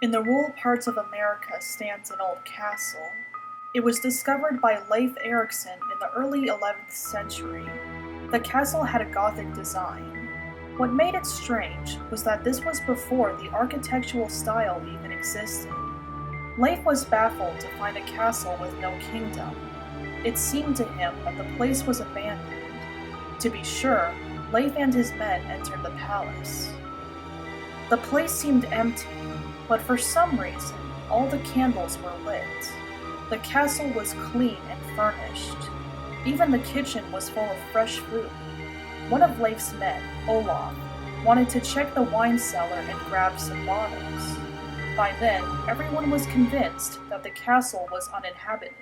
In the rural parts of America stands an old castle. It was discovered by Leif Erikson in the early 11th century. The castle had a Gothic design. What made it strange was that this was before the architectural style even existed. Leif was baffled to find a castle with no kingdom. It seemed to him that the place was abandoned. To be sure, Leif and his men entered the palace. The place seemed empty, but for some reason, all the candles were lit. The castle was clean and furnished. Even the kitchen was full of fresh food. One of Leif's men, Olaf, wanted to check the wine cellar and grab some bottles. By then, everyone was convinced that the castle was uninhabited.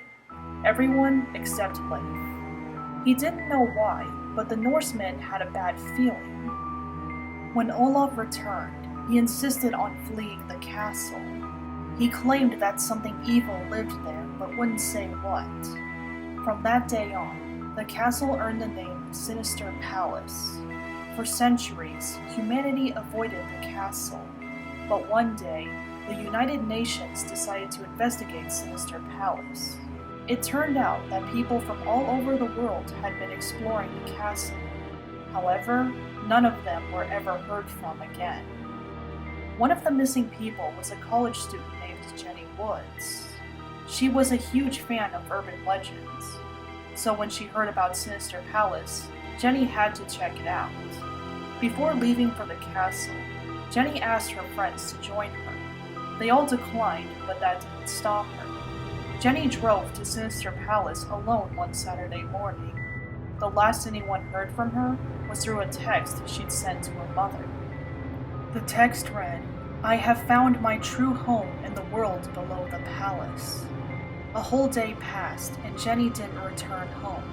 Everyone except Leif. He didn't know why, but the Norsemen had a bad feeling. When Olaf returned, he insisted on fleeing the castle. He claimed that something evil lived there, but wouldn't say what. From that day on, the castle earned the name Sinister Palace. For centuries, humanity avoided the castle. But one day, the United Nations decided to investigate Sinister Palace. It turned out that people from all over the world had been exploring the castle. However, none of them were ever heard from again. One of the missing people was a college student named Jenny Woods. She was a huge fan of urban legends, so when she heard about Sinister Palace, Jenny had to check it out. Before leaving for the castle, Jenny asked her friends to join her. They all declined, but that didn't stop her. Jenny drove to Sinister Palace alone one Saturday morning. The last anyone heard from her was through a text she'd sent to her mother. The text read, "I have found my true home in the world below the palace." A whole day passed and Jenny didn't return home.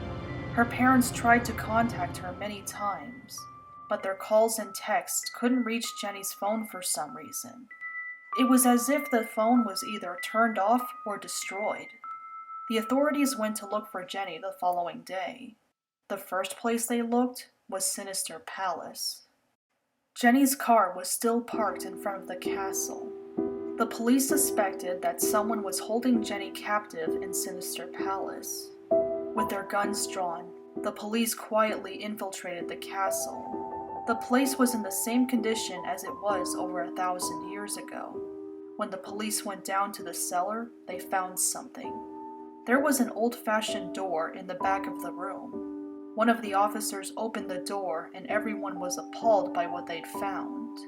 Her parents tried to contact her many times, but their calls and texts couldn't reach Jenny's phone for some reason. It was as if the phone was either turned off or destroyed. The authorities went to look for Jenny the following day. The first place they looked was Sinister Palace. Jenny's car was still parked in front of the castle. The police suspected that someone was holding Jenny captive in Sinister Palace. With their guns drawn, the police quietly infiltrated the castle. The place was in the same condition as it was over 1,000 years ago. When the police went down to the cellar, they found something. There was an old-fashioned door in the back of the room. One of the officers opened the door and everyone was appalled by what they'd found.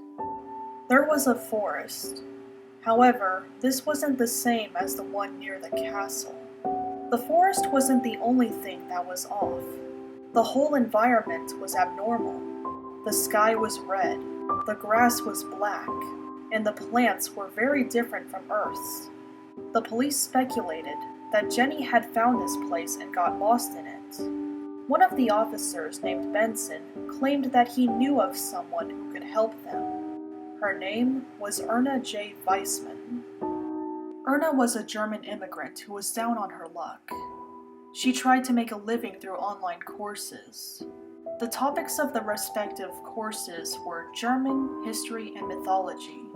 There was a forest. However, this wasn't the same as the one near the castle. The forest wasn't the only thing that was off. The whole environment was abnormal. The sky was red, the grass was black, and the plants were very different from Earth's. The police speculated that Jenny had found this place and got lost in it. One of the officers, named Benson, claimed that he knew of someone who could help them. Her name was Erna J. Weissman. Erna was a German immigrant who was down on her luck. She tried to make a living through online courses. The topics of the respective courses were German, history, and mythology.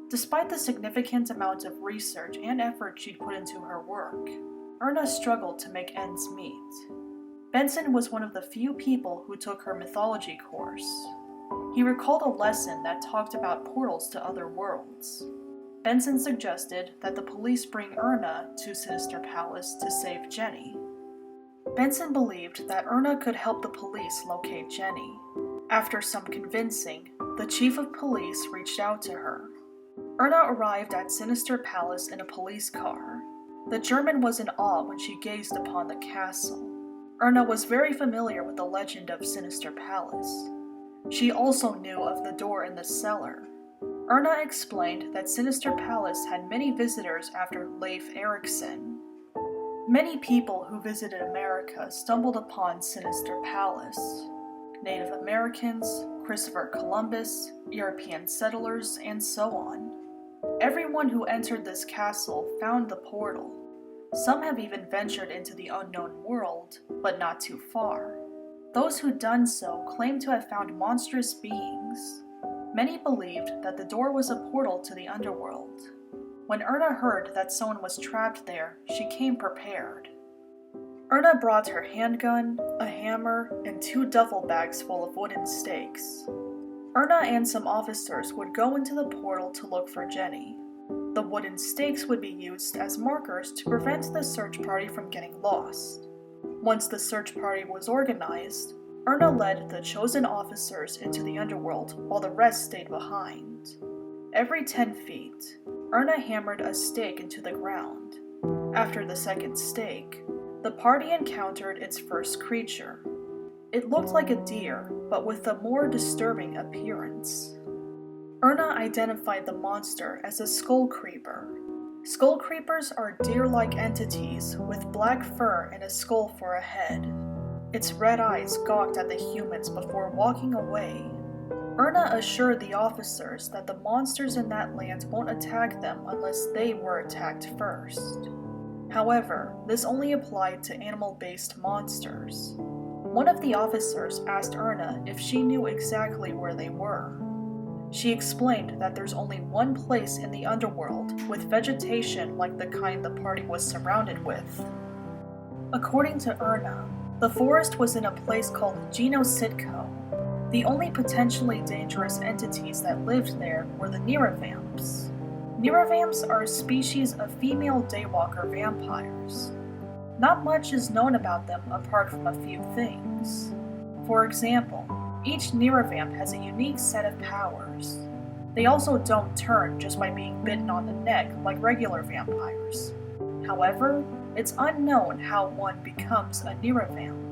Despite the significant amount of research and effort she'd put into her work, Erna struggled to make ends meet. Benson was one of the few people who took her mythology course. He recalled a lesson that talked about portals to other worlds. Benson suggested that the police bring Erna to Sinister Palace to save Jenny. Benson believed that Erna could help the police locate Jenny. After some convincing, the chief of police reached out to her. Erna arrived at Sinister Palace in a police car. The German was in awe when she gazed upon the castle. Erna was very familiar with the legend of Sinister Palace. She also knew of the door in the cellar. Erna explained that Sinister Palace had many visitors after Leif Erikson. Many people who visited America stumbled upon Sinister Palace. Native Americans, Christopher Columbus, European settlers, and so on. Everyone who entered this castle found the portal. Some have even ventured into the unknown world, but not too far. Those who'd done so claimed to have found monstrous beings. Many believed that the door was a portal to the underworld. When Erna heard that someone was trapped there, she came prepared. Erna brought her handgun, a hammer, and 2 duffel bags full of wooden stakes. Erna and some officers would go into the portal to look for Jenny. The wooden stakes would be used as markers to prevent the search party from getting lost. Once the search party was organized, Erna led the chosen officers into the underworld while the rest stayed behind. Every 10 feet, Erna hammered a stake into the ground. After the second stake, the party encountered its first creature. It looked like a deer, but with a more disturbing appearance. Erna identified the monster as a skull creeper. Skull creepers are deer-like entities with black fur and a skull for a head. Its red eyes gawked at the humans before walking away. Erna assured the officers that the monsters in that land won't attack them unless they were attacked first. However, this only applied to animal-based monsters. One of the officers asked Erna if she knew exactly where they were. She explained that there's only one place in the underworld with vegetation like the kind the party was surrounded with. According to Erna, the forest was in a place called Genositco. The only potentially dangerous entities that lived there were the Nerovamps. Nerovamps are a species of female daywalker vampires. Not much is known about them apart from a few things. For example, each Nerovamp has a unique set of powers. They also don't turn just by being bitten on the neck like regular vampires. However, it's unknown how one becomes a Nerovamp.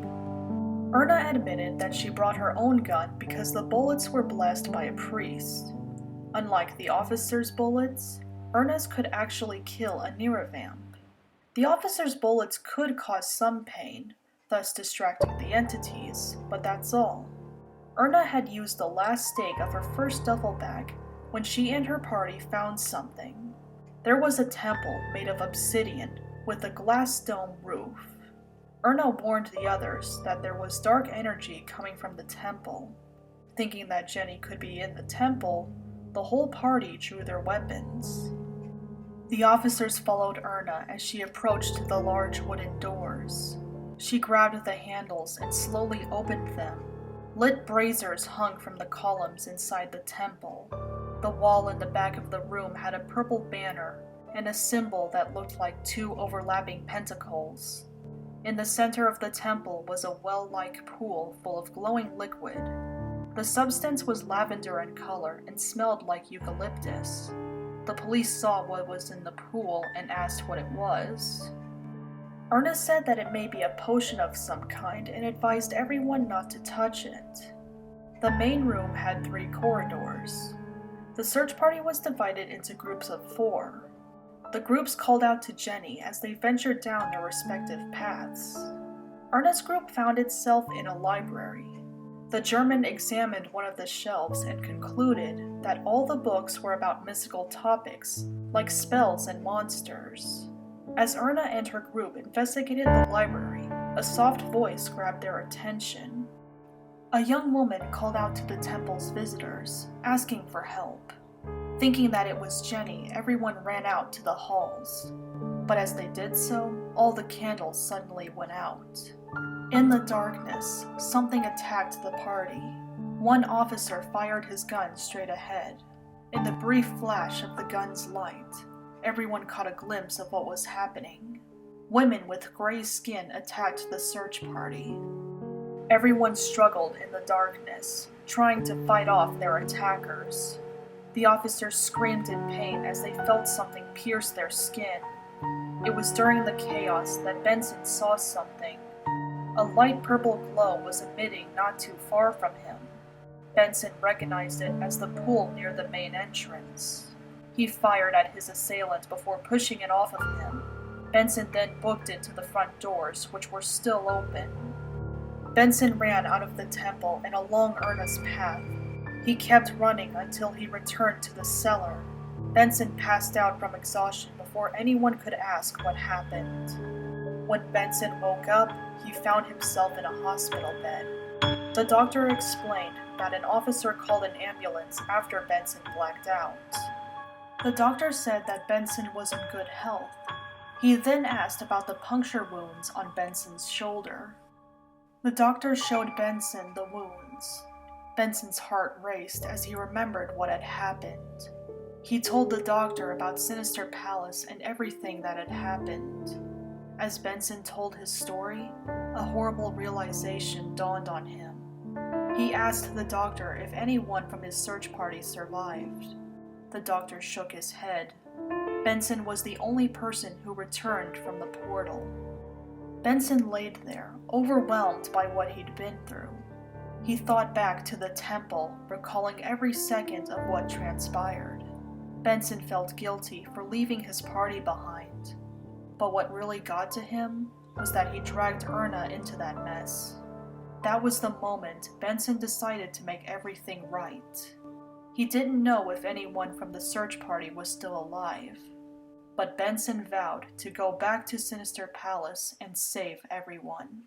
Erna admitted that she brought her own gun because the bullets were blessed by a priest. Unlike the officers' bullets, Erna's could actually kill a Nerovamp. The officers' bullets could cause some pain, thus distracting the entities, but that's all. Erna had used the last stake of her first duffel bag when she and her party found something. There was a temple made of obsidian with a glass dome roof. Erna warned the others that there was dark energy coming from the temple. Thinking that Jenny could be in the temple, the whole party drew their weapons. The officers followed Erna as she approached the large wooden doors. She grabbed the handles and slowly opened them. Lit braziers hung from the columns inside the temple. The wall in the back of the room had a purple banner and a symbol that looked like 2 overlapping pentacles. In the center of the temple was a well-like pool full of glowing liquid. The substance was lavender in color and smelled like eucalyptus. The police saw what was in the pool and asked what it was. Erna said that it may be a potion of some kind and advised everyone not to touch it. The main room had 3 corridors. The search party was divided into groups of 4. The groups called out to Jenny as they ventured down their respective paths. Erna's group found itself in a library. The German examined one of the shelves and concluded that all the books were about mystical topics, like spells and monsters. As Erna and her group investigated the library, a soft voice grabbed their attention. A young woman called out to the temple's visitors, asking for help. Thinking that it was Jenny, everyone ran out to the halls. But as they did so, all the candles suddenly went out. In the darkness, something attacked the party. One officer fired his gun straight ahead. In the brief flash of the gun's light, everyone caught a glimpse of what was happening. Women with gray skin attacked the search party. Everyone struggled in the darkness, trying to fight off their attackers. The officers screamed in pain as they felt something pierce their skin. It was during the chaos that Benson saw something. A light purple glow was emitting not too far from him. Benson recognized it as the pool near the main entrance. He fired at his assailant before pushing it off of him. Benson then booked it to the front doors, which were still open. Benson ran out of the temple and along Erna's path. He kept running until he returned to the cellar. Benson passed out from exhaustion before anyone could ask what happened. When Benson woke up, he found himself in a hospital bed. The doctor explained that an officer called an ambulance after Benson blacked out. The doctor said that Benson was in good health. He then asked about the puncture wounds on Benson's shoulder. The doctor showed Benson the wounds. Benson's heart raced as he remembered what had happened. He told the doctor about Sinister Palace and everything that had happened. As Benson told his story, a horrible realization dawned on him. He asked the doctor if anyone from his search party survived. The doctor shook his head. Benson was the only person who returned from the portal. Benson laid there, overwhelmed by what he'd been through. He thought back to the temple, recalling every second of what transpired. Benson felt guilty for leaving his party behind. But what really got to him was that he dragged Erna into that mess. That was the moment Benson decided to make everything right. He didn't know if anyone from the search party was still alive, but Benson vowed to go back to Sinister Palace and save everyone.